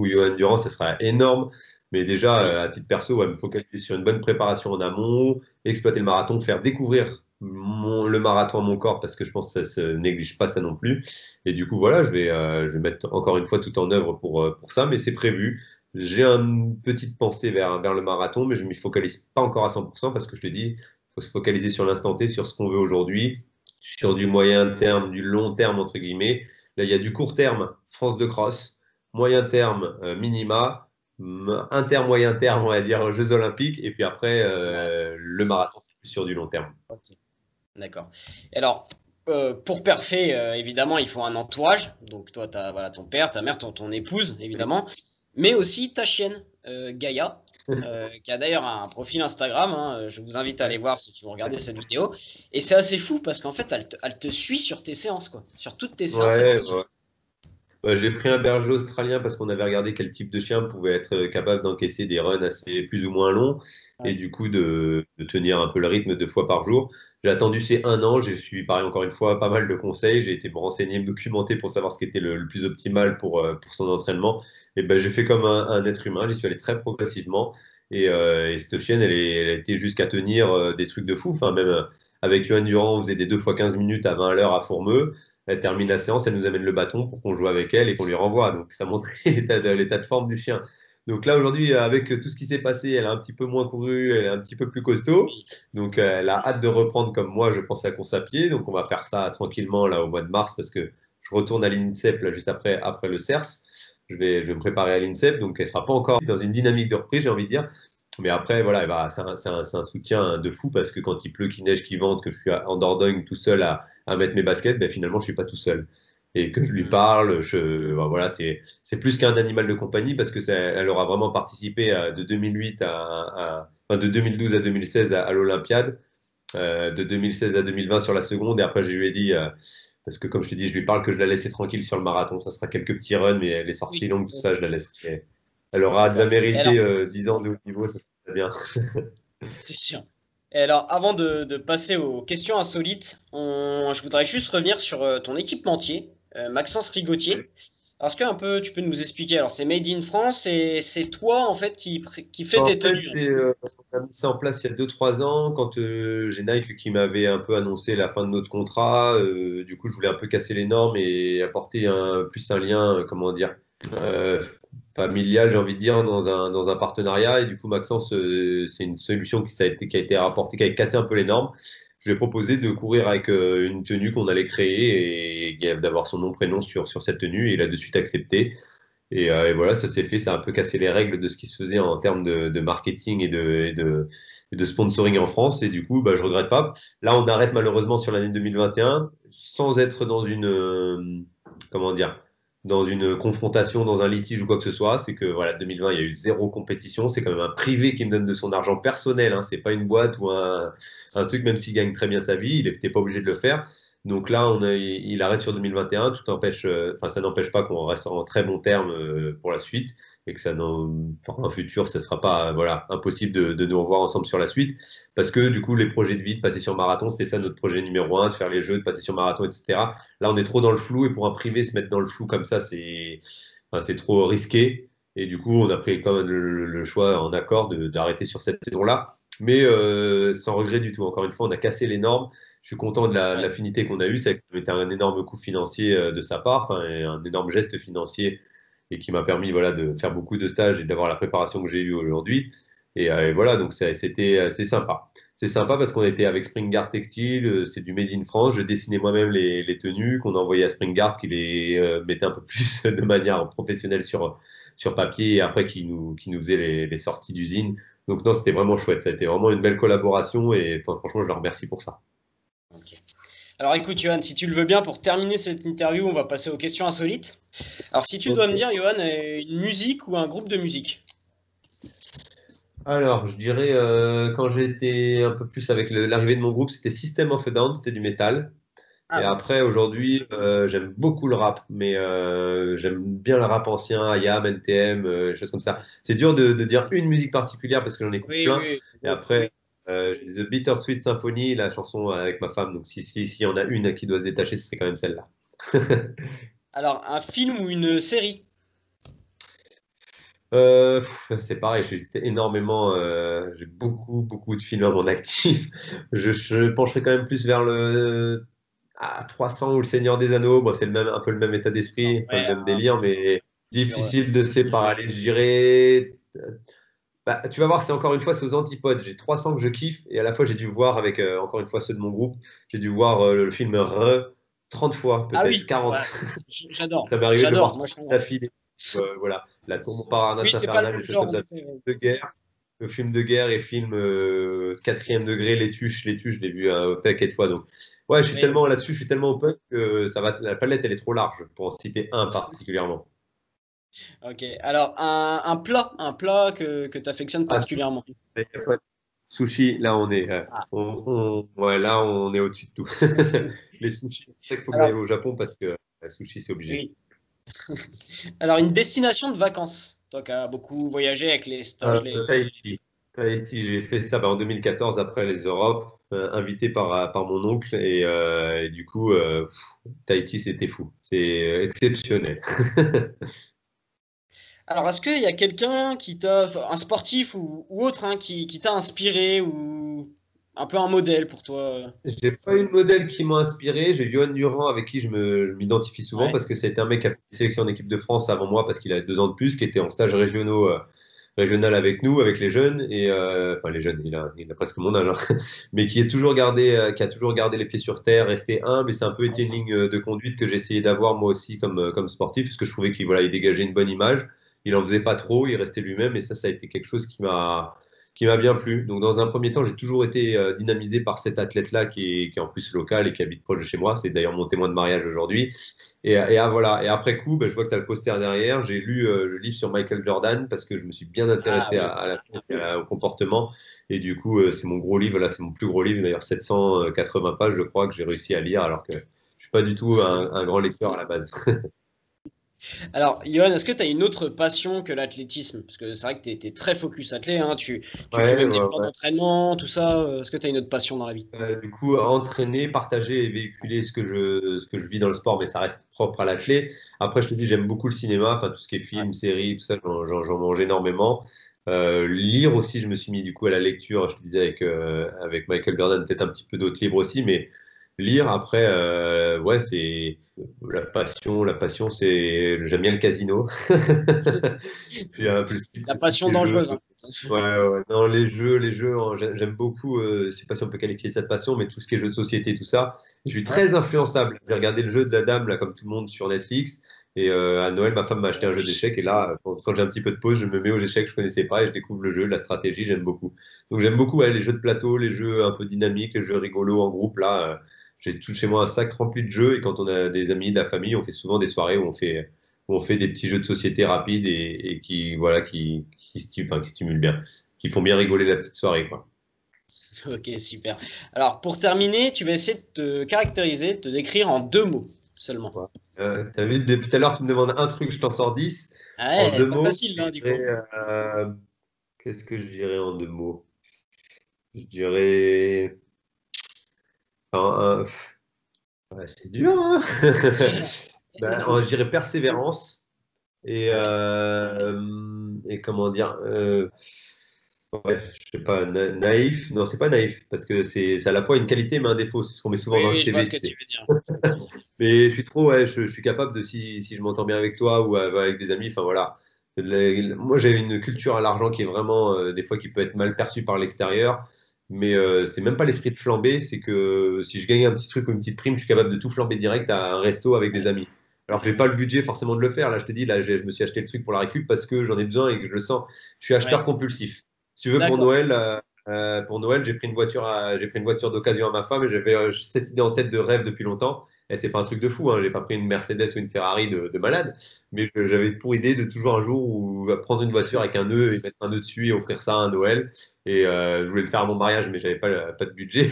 Johan Durand, ça sera énorme. Mais déjà, à titre perso, ouais, me focaliser sur une bonne préparation en amont, exploiter le marathon, faire découvrir le marathon à mon corps parce que je pense que ça se néglige pas ça non plus. Et du coup, voilà, je vais mettre encore une fois tout en œuvre pour ça, mais c'est prévu. J'ai une petite pensée vers le marathon, mais je ne m'y focalise pas encore à 100% parce que je te dis, il faut se focaliser sur l'instant T, sur ce qu'on veut aujourd'hui, sur du moyen terme, du long terme, entre guillemets. Là, il y a du court terme, France de cross, moyen terme, minima, moyen terme, on va dire, Jeux Olympiques, et puis après,
Ouais,
le marathon, c'est plus sur du long terme.
ok, d'accord. Et alors, pour perfer, évidemment, il faut un entourage. Donc, toi, tu as voilà, ton père, ta mère, ton épouse, évidemment. Mais aussi ta chienne, Gaïa, qui a d'ailleurs un profil Instagram. Hein, je vous invite à aller voir si tu veux regarder cette vidéo. Et c'est assez fou parce qu'en fait, elle te suit sur tes séances, quoi. Sur toutes tes séances, elle
Ouais,
te suit.
ouais. J'ai pris un berger australien parce qu'on avait regardé quel type de chien pouvait être capable d'encaisser des runs assez plus ou moins longs et
Ouais.
du coup de tenir un peu le rythme 2 fois par jour. J'ai attendu ces 1 an, j'ai suivi pareil encore une fois pas mal de conseils, j'ai été me renseigner, me documenter pour savoir ce qui était le plus optimal pour son entraînement. Et ben, j'ai fait comme un être humain, j'y suis allé très progressivement et cette chienne, elle a été jusqu'à tenir des trucs de fou. Enfin, même avec Johan Durand, on faisait des 2 fois 15 minutes à 20 à l'heure à Fourmeux. Elle termine la séance, elle nous amène le bâton pour qu'on joue avec elle et qu'on lui renvoie. Donc ça montre l'état de forme du chien. Donc là, aujourd'hui, avec tout ce qui s'est passé, elle a un petit peu moins couru, elle est un petit peu plus costaud.
Oui.
Donc elle a hâte de reprendre comme moi, je pense, la course à pied. Donc on va faire ça tranquillement là au mois de mars parce que je retourne à l'INSEP là, juste après le CERS. Je vais me préparer à l'INSEP. Donc elle ne sera pas encore dans une dynamique de reprise, j'ai envie de dire. Mais après, voilà, c'est un soutien de fou parce que quand il pleut, qu'il neige, qu'il vente, que je suis en Dordogne tout seul à mettre mes baskets, ben, finalement, je suis pas tout seul. Et que je lui
Mm.
parle, ben, voilà, c'est plus qu'un animal de compagnie parce que elle aura vraiment participé de 2008 enfin, de 2012 à 2016 à l'Olympiade, de 2016 à 2020 sur la seconde. Et après, je lui ai dit, parce que comme je te dis, je lui parle que je la laisserai tranquille sur le marathon. Ça sera quelques petits runs, mais les sorties
Oui,
longues, tout ça, je la laisserai. Elle aura déjà
d'accord. Et alors,
mérité 10 ans de haut niveau, ça serait bien.
c'est sûr. Et alors, avant de passer aux questions insolites, je voudrais juste revenir sur ton équipementier, Maxence Rigotier. Est-ce que un peu tu peux nous expliquer? Alors, c'est Made in France et c'est toi en fait qui fait
En
tes
fait,
tenues.
on a mis ça en place il y a 2 3 ans quand j'ai Nike qui m'avait un peu annoncé la fin de notre contrat. Du coup, je voulais un peu casser les normes et apporter plus un lien, comment dire, euh, familial, j'ai envie de dire, dans un partenariat. Et du coup, Maxence, c'est une solution qui a été rapportée, qui a cassé un peu les normes. Je lui ai proposé de courir avec une tenue qu'on allait créer et d'avoir son nom, prénom sur cette tenue. Et il a de suite accepté. Et voilà, ça s'est fait, ça a un peu cassé les règles de ce qui se faisait en termes de marketing et de sponsoring en France. Et du coup, bah, je regrette pas. Là, on arrête malheureusement sur l'année 2021 sans être dans comment dire, dans une confrontation, dans un litige ou quoi que ce soit. C'est que voilà, 2020, il y a eu zéro compétition. C'est quand même un privé qui me donne de son argent personnel. Hein. C'est pas une boîte ou un truc, même s'il gagne très bien sa vie, il n'était pas obligé de le faire. Donc là, il arrête sur 2021. Ça n'empêche pas qu'on reste en très bon terme pour la suite et que pour un futur, ce ne sera pas voilà, impossible de nous revoir ensemble sur la suite. Parce que du coup, les projets de vie, de passer sur marathon, c'était ça notre projet numéro un, de faire les jeux, de passer sur marathon, etc. Là, on est trop dans le flou et pour un privé, se mettre dans le flou comme ça, c'est trop risqué. Et du coup, on a pris quand même le choix en accord d'arrêter sur cette saison-là, mais sans regret du tout. Encore une fois, on a cassé les normes. Je suis content de
Ouais.
l'affinité qu'on a eue. Ça a été un énorme coup financier de sa part, enfin, et un énorme geste financier et qui m'a permis voilà, de faire beaucoup de stages et d'avoir la préparation que j'ai eue aujourd'hui. Et voilà, donc c'est sympa. C'est sympa parce qu'on était avec Springard Textile, c'est du Made in France. Je dessinais moi-même les tenues qu'on envoyait à Springard, qui les mettait un peu plus de manière professionnelle sur papier et après qui nous faisait les sorties d'usine. Donc non, c'était vraiment chouette. Ça a été vraiment une belle collaboration et enfin, franchement, je leur remercie pour ça.
Ok. Alors écoute, Johan, si tu le veux bien, pour terminer cette interview, on va passer aux questions insolites. Alors si tu dois me
Ok.
dire, Johan, une musique ou un groupe de musique?
Alors, je dirais, quand j'étais un peu plus avec l'arrivée de mon groupe, c'était System of a Down, c'était du métal. Et
Ah oui.
après, aujourd'hui, j'aime beaucoup le rap, mais j'aime bien le rap ancien, IAM, NTM, choses comme ça. C'est dur de dire une musique particulière parce que j'en écoute
Oui,
plein.
oui,
Et
oui.
après, j'ai The Bittersweet Symphony, la chanson avec ma femme. Donc, s'il y en a une qui doit se détacher, ce serait quand même celle-là.
Alors, un film ou une série?
C'est pareil, j'ai beaucoup, beaucoup de films à mon actif. Je pencherais quand même plus vers le 300 ou le Seigneur des Anneaux. Bon, c'est un peu le même état
Non,
d'esprit, un peu le
ouais,
même délire, mais
sur,
difficile de séparer. Allez, je dirais. Bah, tu vas voir, c'est encore une fois, c'est aux antipodes. J'ai 300 que je kiffe et à la fois, j'ai dû voir avec encore une fois ceux de mon groupe, j'ai dû voir le film 30 fois,
Ah
peut-être
oui,
40.
ouais, j'adore,
Ça m'est arrivé de le voir
j'adore,
trois
moi
fois d'affilée. Voilà, La Tour
Oui,
Montparnasse
c'est pas le
infernale,
même
des choses
genre,
comme
en
ça.
effet, ouais.
De guerre, le film de guerre et film quatrième degré, les tuches, je l'ai vu un paquet de fois. Donc, ouais, je suis
Oui,
tellement là-dessus, je suis tellement open que ça va, la palette, elle est trop large pour en citer un particulièrement.
ok. Alors, un plat que tu affectionnes
Ah,
particulièrement.
ouais. Sushi, là,
Ah.
ouais, là, on est au-dessus de tout. Les sushis, c'est ça qu'il faut que j'aille
Alors,
au Japon parce que sushi, c'est obligé.
oui. Alors, une destination de vacances. Toi qui as beaucoup voyagé avec les stages,
Tahiti. Tahiti, j'ai fait ça en 2014 après les Europes, invité par mon oncle. Et du coup, Tahiti, c'était fou. C'est exceptionnel.
Alors, est-ce qu'il y a quelqu'un un sportif ou autre, hein, qui t'a inspiré ou un peu un modèle pour toi?
J'ai pas eu de modèle qui m'a inspiré. J'ai Johan Durand avec qui je m'identifie souvent
Ouais.
parce que c'était un mec qui a fait des sélections en équipe de France avant moi parce qu'il a 2 ans de plus, qui était en stage régional avec nous, avec les jeunes enfin les jeunes, il a presque mon âge, hein. Mais qui a toujours gardé les pieds sur terre, resté humble. Et c'est un peu été une ligne de conduite que j'ai essayé d'avoir moi aussi comme sportif parce que je trouvais qu'il voilà, il dégageait une bonne image. Il en faisait pas trop, il restait lui-même et ça a été quelque chose qui m'a bien plu. Donc, dans un premier temps, j'ai toujours été dynamisé par cet athlète-là qui est en plus local et qui habite proche de chez moi. C'est d'ailleurs mon témoin de mariage aujourd'hui. Voilà. Et après coup, ben, je vois que tu as le poster derrière. J'ai lu le livre sur Michael Jordan parce que je me suis bien
Ah
intéressé
oui.
à la vie et au comportement. Et du coup, c'est mon gros livre. Là, c'est mon plus gros livre. D'ailleurs, 780 pages, je crois, que j'ai réussi à lire alors que je ne suis pas du tout un grand lecteur à la base.
Alors, Johan, est-ce que tu as une autre passion que l'athlétisme? Parce que c'est vrai que tu étais très focus athlète, hein, tu fais
Ouais,
même des
ouais,
plans
ouais.
d'entraînement, tout ça. Est-ce que tu as une autre passion dans la vie?
Du coup, entraîner, partager et véhiculer ce que je vis dans le sport, mais ça reste propre à l'athlète. Après, je te dis, j'aime beaucoup le cinéma, enfin tout ce qui est
Ouais.
film, série, tout ça, j'en mange énormément. Lire aussi, je me suis mis du coup à la lecture, je te disais avec Michael Jordan, peut-être un petit peu d'autres livres aussi, mais Lire, après, ouais, c'est la passion, c'est j'aime bien le casino. Puis plus
La
tous
passion
ces jeux.
dangereuse, hein.
Ouais, ouais. Non, les jeux, hein, j'aime beaucoup. Je sais pas si on peut qualifier ça de passion, mais tout ce qui est jeux de société, tout ça. Je suis
Ouais.
très influençable. J'ai regardé le jeu de la dame là, comme tout le monde, sur Netflix. Et à Noël, ma femme m'a acheté un jeu
Oui.
d'échecs. Et là, quand j'ai un petit peu de pause, je me mets aux échecs que je connaissais pas et je découvre le jeu, la stratégie. J'aime beaucoup. Donc j'aime beaucoup ouais, les jeux de plateau, les jeux un peu dynamiques, les jeux rigolos en groupe. Là, j'ai tout chez moi un sac rempli de jeux. Et quand on a des amis, de la famille, on fait souvent des soirées où on fait des petits jeux de société rapides et qui, voilà, qui stimulent bien, qui font bien rigoler la petite soirée, quoi.
Ok, super. Alors, pour terminer, tu vas essayer de te caractériser, de te décrire en 2 mots seulement.
Ouais. T'as vu, depuis tout à l'heure, tu me demandes un truc, je t'en sors 10.
Ah
En
ouais,
deux
pas
mots,
facile,
je
hein, du
dirais,
coup.
qu'est-ce que je dirais en 2 mots? Je dirais, enfin, ouais, c'est dur, hein. Je dirais persévérance
Ouais.
et comment dire, ouais, je sais pas, naïf. Non, c'est pas naïf, parce que c'est à la fois une qualité mais un défaut. C'est ce qu'on met souvent
Oui,
dans le
oui, je vois
CV,
ce
tu
que tu
sais.
veux dire.
Mais je suis trop, ouais, je suis capable de, si je m'entends bien avec toi ou avec des amis, enfin voilà. Moi, j'ai une culture à l'argent qui est vraiment, des fois, qui peut être mal perçue par l'extérieur. Mais c'est même pas l'esprit de flamber, c'est que si je gagne un petit truc ou une petite prime, je suis capable de tout flamber direct à un resto avec des amis. Alors que j'ai pas le budget forcément de le faire. Là, je te dis, là, je me suis acheté le truc pour la récup parce que j'en ai besoin et que je le sens. Je suis acheteur
Ouais,
compulsif. Si tu veux,
d'accord.
pour Noël, j'ai pris une voiture d'occasion à ma femme et j'avais cette idée en tête de rêve depuis longtemps. Et c'est pas un truc de fou, hein. J'ai pas pris une Mercedes ou une Ferrari de malade, mais j'avais pour idée de toujours un jour prendre une voiture avec un nœud et mettre un nœud dessus et offrir ça à Noël. Et je voulais le faire à mon mariage, mais j'avais pas de budget.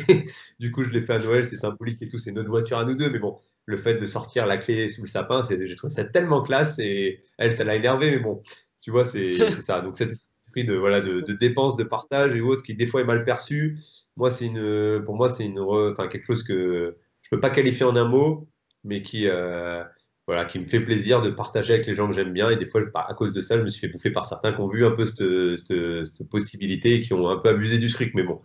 Du coup, je l'ai fait à Noël, c'est symbolique et tout, c'est notre voiture à nous deux. Mais bon, le fait de sortir la clé sous le sapin, j'ai trouvé ça tellement classe et elle, ça l'a énervé. Mais bon, tu vois, c'est ça. Donc, cet esprit de, voilà, de dépense, de partage et autres qui, des fois, est mal perçu. Pour moi, enfin, quelque chose que je peux pas qualifier en un mot, mais voilà, qui me fait plaisir de partager avec les gens que j'aime bien. Et des fois, à cause de ça, je me suis fait bouffer par certains qui ont vu un peu cette possibilité et qui ont un peu abusé du truc. Mais bon,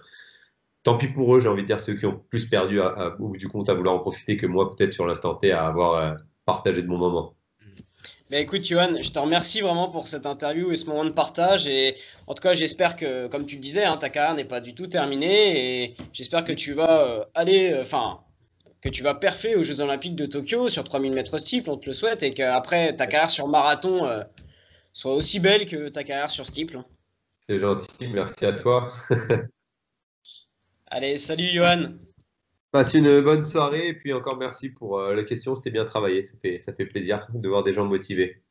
tant pis pour eux, j'ai envie de dire, ceux qui ont plus perdu au bout du compte à vouloir en profiter que moi, peut-être sur l'instant T, à avoir partagé de mon moment.
Bah écoute, Johan, je te remercie vraiment pour cette interview et ce moment de partage. Et en tout cas, j'espère que, comme tu le disais, hein, ta carrière n'est pas du tout terminée. Et j'espère que tu vas enfin, que tu vas perfer aux Jeux Olympiques de Tokyo sur 3000 mètres steeple, on te le souhaite. Et qu'après, ta carrière sur marathon soit aussi belle que ta carrière sur steeple.
C'est gentil, merci à toi.
Allez, salut, Johan.
Passe une bonne soirée et puis encore merci pour les questions, c'était bien travaillé. Ça fait plaisir de voir des gens motivés.